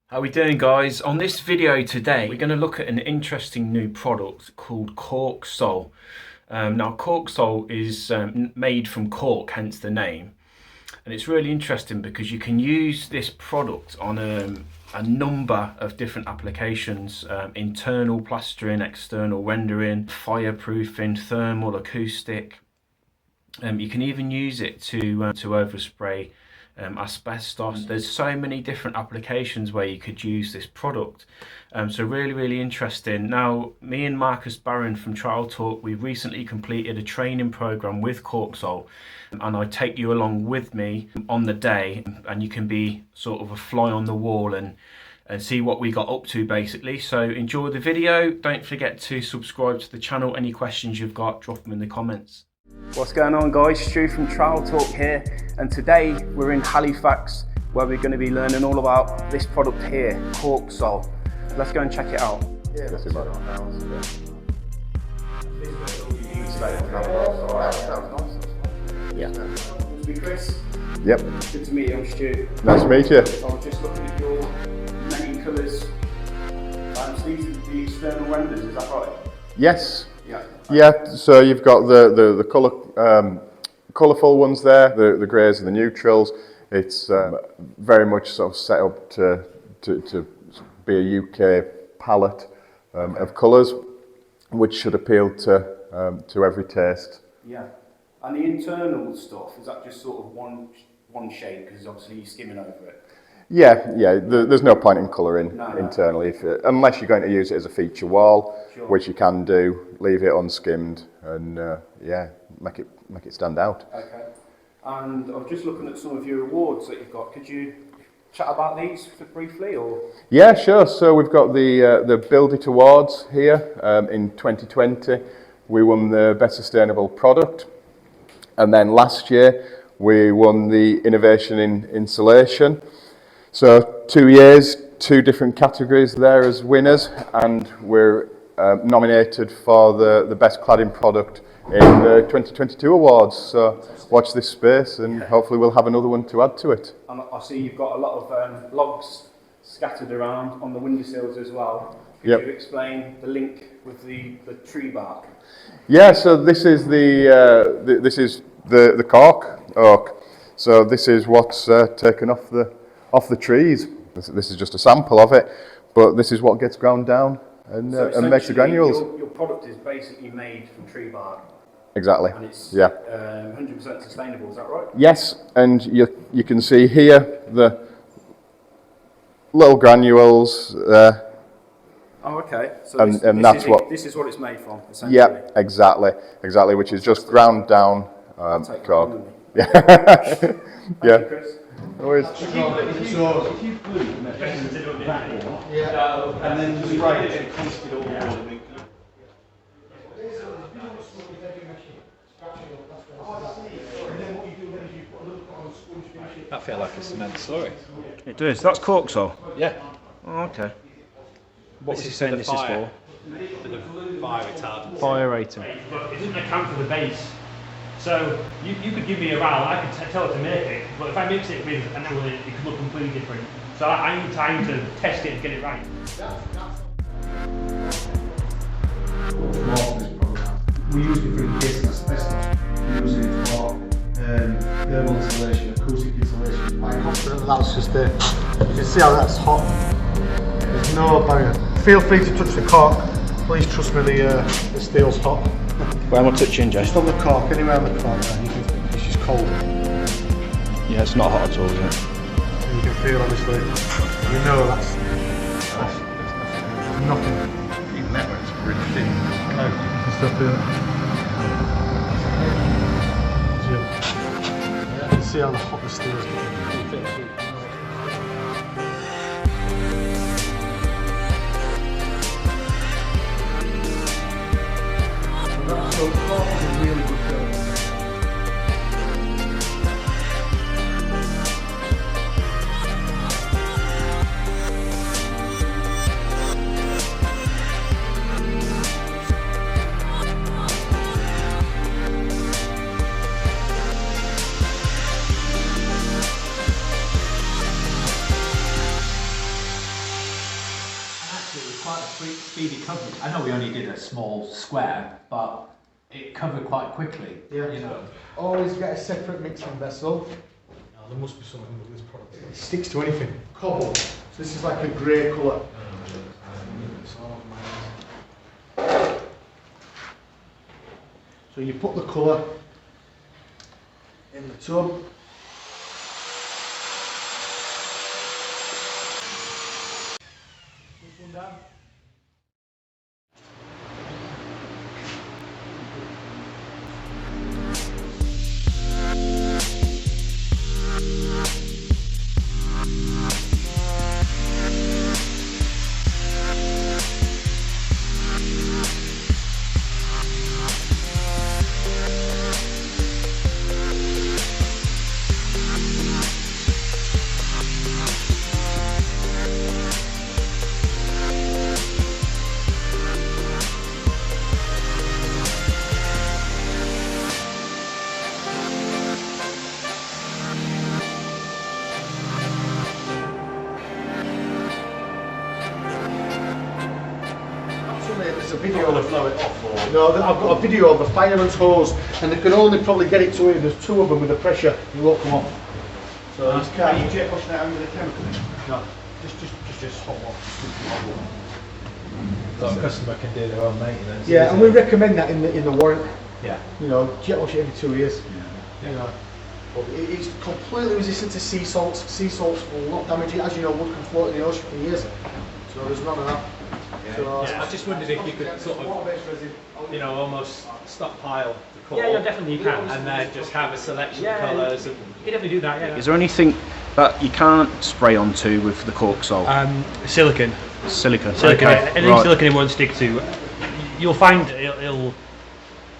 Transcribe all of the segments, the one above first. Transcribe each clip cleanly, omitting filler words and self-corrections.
How are we doing, guys? On this video today we're going to look at an interesting new product called Cork Sol. Now Cork Sol is made from cork, hence the name, and it's really interesting because you can use this product on a number of different applications: internal plastering, external rendering, fireproofing, thermal, acoustic. You can even use it to overspray asbestos. There's so many different applications where you could use this product. So really interesting. Now, me and Marcus Barron from Trowel Talk, we've recently completed a training program with Corksol, and I take you along with me on the day, and you can be sort of a fly on the wall and see what we got up to, basically. So enjoy the video. Don't forget to subscribe to the channel. Any questions you've got, drop them in the comments. What's going on, guys? Stu from Trowel Talk here, and today we're in Halifax where we're going to be learning all about this product here, Corksol. Let's go and check it out. Yeah, that's about Yeah. Chris. Yep. Good to meet you. I'm Stu. Nice to meet you. I was just looking at your many colours. So these are the external renders, is that right? Yes. Yeah. Yeah. So you've got the colourful ones there, the greys and the neutrals. It's very much sort of set up to be a UK palette of colours, which should appeal to every taste. Yeah. And the internal stuff, is that just sort of one shade, because obviously you're skimming over it? Yeah. There's no point in colouring internally, unless you're going to use it as a feature wall, sure, which you can do. Leave it unskimmed and make it stand out. Okay. And I was just looking at some of your awards that you've got. Could you chat about these briefly, or? Yeah, sure. So we've got the Build It Awards here in 2020. We won the Best Sustainable Product, and then last year we won the Innovation in Insulation. So 2 years, 2 different categories there as winners, and we're nominated for the Best Cladding Product in the 2022 awards. So watch this space, and hopefully we'll have another one to add to it. And I see you've got a lot of logs scattered around on the windowsills as well. Could you explain the link with the tree bark? Yeah, so this is the cork oak. So this is what's taken off the trees. This is just a sample of it, but this is what gets ground down and makes the granules. Your product is basically made from tree bark. Exactly. And it's 100% sustainable, is that right? Yes, and you can see here the little granules. Oh, okay. So this is what it's made from, essentially. Yeah, exactly, which is just ground down cork. Yeah. Yeah. Chris. Always. If you glue and then just spray it and twist it all over. I feel like a cement slurry. It does. That's Corksol. Yeah. Oh, okay. What's he saying this is for? For the fire retardant. Fire rating. But it doesn't account for the base. So you could give me a RAL, I could tell it to make it, but if I mix it with an oil, it could look completely different. So I need time to test it and get it right. We use it for encasing asbestos. We use it for thermal insulation, acoustic insulation. I'm confident that's just it. You can see how that's hot. There's no barrier. Feel free to touch the cork. Please trust me, the steel's hot. Where am I touching, Jay? Just on the cork, anywhere on the cork there. It's just cold. Yeah, it's not hot at all, is it? And you can feel, obviously, you know that's nothing. Even that one's really thin. No, you can still feel it. You can see how the hot the steel is getting. So cork is a really good film. quite a speedy coverage. I know we only did a small square, but it covered quite quickly. Yeah. You know. Always get a separate mixing vessel. Oh, there must be something with this product. It sticks to anything. Cobble. So this is like a grey colour. So you put the colour in the tub. This one down. There's a video of blow it off. Or? No, I've got a video of the fireman's hose, and they can only probably get it to it. There's two of them with the pressure, it won't come off. So are you jet washing that with a chemical? No, just hot water. So a customer can do their own maintenance. Yeah, and we recommend that in the warranty. Yeah. You know, jet wash it every 2 years. Yeah. You know, but it's completely resistant to sea salts. Sea salts will not damage it. As you know, wood can float in the ocean for years. So there's none of that. Yeah, I just wondered if you could sort of, you know, almost stockpile the colour. Yeah, definitely you can. And then just have a selection of colours. You can definitely do that, yeah. Is there anything that you can't spray onto with the Corksol? Silicon. Silicon. Silicon. Okay. Anything silicon it won't stick to. You'll find it'll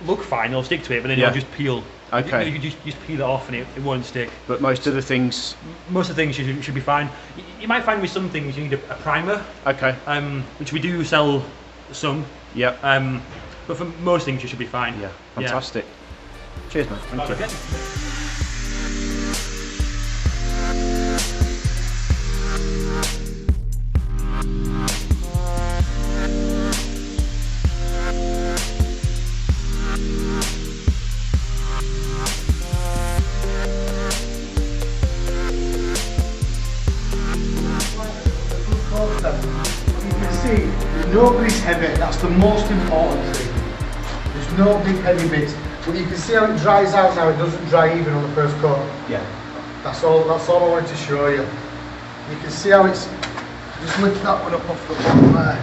look fine, it'll stick to it, but then it'll just peel. Okay. You can just peel it off and it won't stick. But most of the things... Most of the things should be fine. You might find with some things you need a primer. Okay. Which we do sell some. Yep. But for most things you should be fine. Yeah. Fantastic. Cheers, mate. Thank you. Okay. You can see, no grease heavy, that's the most important thing. There's no big heavy bits, but you can see how it dries out now, it doesn't dry even on the first coat. Yeah. That's all I wanted to show you. You can see how it's, just lift that one up off the bottom there.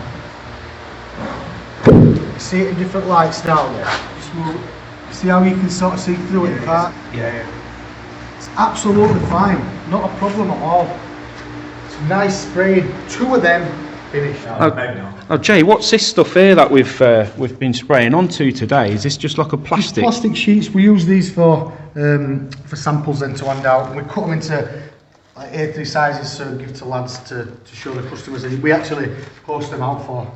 You see it in different lights now. Yeah. Just move. See how you can sort of see through it, can't? Yeah. It's absolutely fine, not a problem at all. It's nice spraying, 2 of them finished. Oh, Jay, what's this stuff here that we've been spraying onto today? Is this just like a plastic? Just plastic sheets. We use these for samples then to hand out. We cut them into like A3 sizes so give to lads to show the customers. And we actually post them out for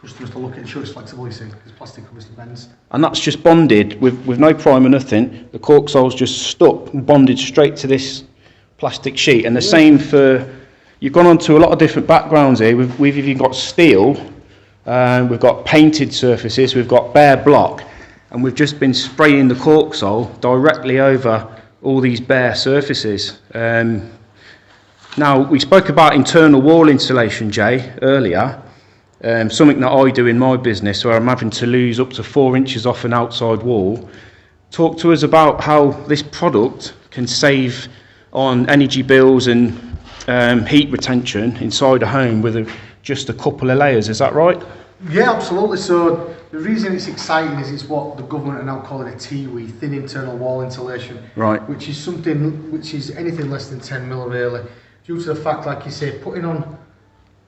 customers to look at and show it's flexible, you see, because plastic obviously bends. And that's just bonded with no primer, nothing. The Corksol's just stuck and bonded straight to this plastic sheet. And the same for, you've gone on to a lot of different backgrounds here. We've even got steel, we've got painted surfaces, we've got bare block, and we've just been spraying the Corksol directly over all these bare surfaces. Now, we spoke about internal wall insulation, Jay, earlier. Something that I do in my business where I'm having to lose up to 4 inches off an outside wall. Talk to us about how this product can save on energy bills and heat retention inside a home with just a couple of layers. Is that right? Yeah, absolutely. So the reason it's exciting is it's what the government are now calling a TWE, thin internal wall insulation, right? Which is something which is anything less than 10 mil really, due to the fact, like you say, putting on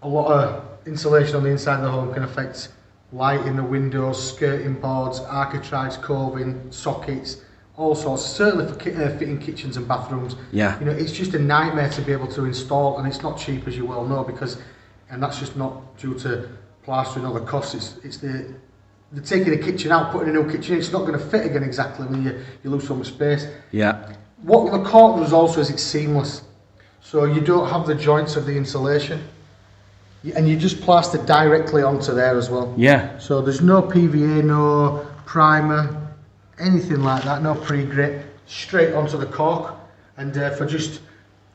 a lot of insulation on the inside of the home can affect light in the windows, skirting boards, architraves, coving, sockets, all sorts. Certainly for fitting kitchens and bathrooms. Yeah. You know, it's just a nightmare to be able to install, and it's not cheap, as you well know, because, and that's just not due to plastering or the costs. It's the taking a kitchen out, putting a new kitchen in. It's not going to fit again exactly when you lose so much space. Yeah. What the Cork does also is it's seamless, so you don't have the joints of the insulation. And you just plaster directly onto there as well. Yeah. So there's no PVA, no primer, anything like that, no pre-grit, straight onto the cork. And for just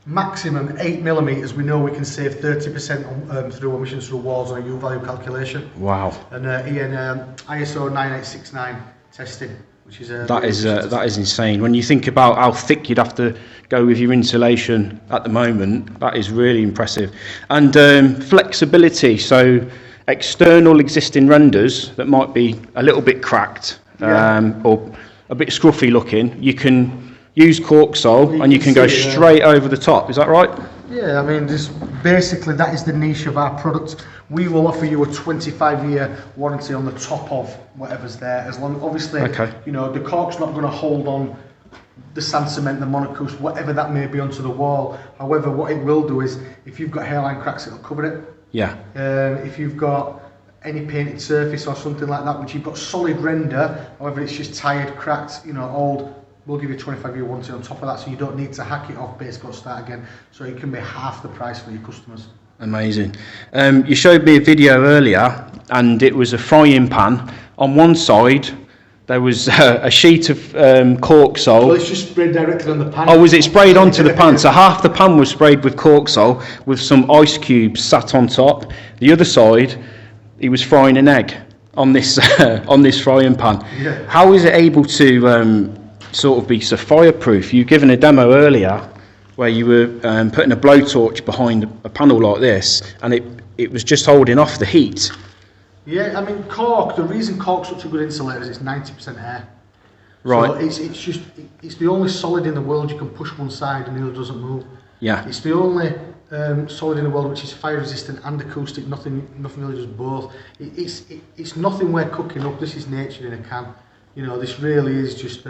maximum 8mm, we know we can save 30% through emissions through walls on a U-value calculation. Wow. And ISO 9869 testing, which is that is insane. When you think about how thick you'd have to go with your insulation at the moment, that is really impressive. And flexibility, so external existing renders that might be a little bit cracked or a bit scruffy looking, you can use Corksol and you can go straight over the top. Is that right? Yeah, I mean, just basically that is the niche of our product. We will offer you a 25-year warranty on the top of whatever's there, as long, obviously, you know, the cork's not going to hold on the sand cement, the monocouste, whatever that may be onto the wall. However, what it will do is, if you've got hairline cracks, it'll cover it. Yeah. If you've got any painted surface or something like that, which you've got solid render, however, it's just tired, cracked, you know, old, we'll give you a 25-year warranty on top of that, so you don't need to hack it off, basically start again. So it can be half the price for your customers. Amazing. You showed me a video earlier, and it was a frying pan. On one side, there was a sheet of Corksol. Well, it's just sprayed directly on the pan. Oh, was it sprayed onto the pan? So half the pan was sprayed with Corksol, with some ice cubes sat on top. The other side, he was frying an egg on this on this frying pan. Yeah. How is it able to sort of be so fireproof? You've given a demo earlier where you were putting a blowtorch behind a panel like this, and it was just holding off the heat. Yeah, I mean, cork, the reason cork's such a good insulator is it's 90% air. Right. So it's the only solid in the world you can push one side and the other doesn't move. Yeah. It's the only solid in the world which is fire resistant and acoustic, nothing really does both. It's nothing we're cooking up, this is nature in a can. You know, this really is just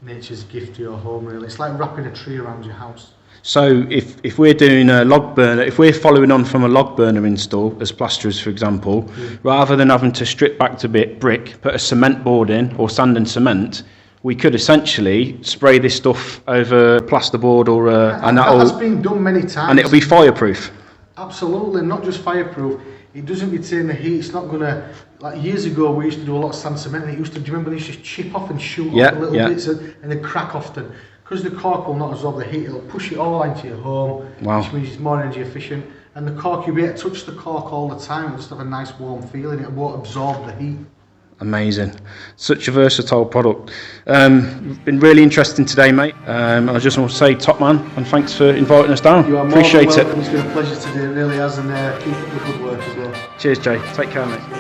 nature's gift to your home, really. It's like wrapping a tree around your house. So if we're doing a log burner, if we're following on from a log burner install as plasterers, for example, rather than having to strip back to brick, put a cement board in, or sand and cement, we could essentially spray this stuff over a plasterboard or and that's been done many times. And it'll be fireproof. Absolutely, not just fireproof. It doesn't retain the heat. It's not gonna, like years ago we used to do a lot of sand cement, and it used to, do you remember they used to chip off and shoot off the little bits and they crack often. Because the cork will not absorb the heat, it'll push it all into your home, which means it's more energy efficient. And the cork, you'll be able to touch the cork all the time, it'll just have a nice warm feeling, it won't absorb the heat. Amazing. Such a versatile product. Been really interesting today, mate. I just want to say top man, and thanks for inviting us down. You are more Appreciate than welcome. it. It's been a pleasure today, it really has, and keep up the good work as well. Cheers, Jay. Take care, mate.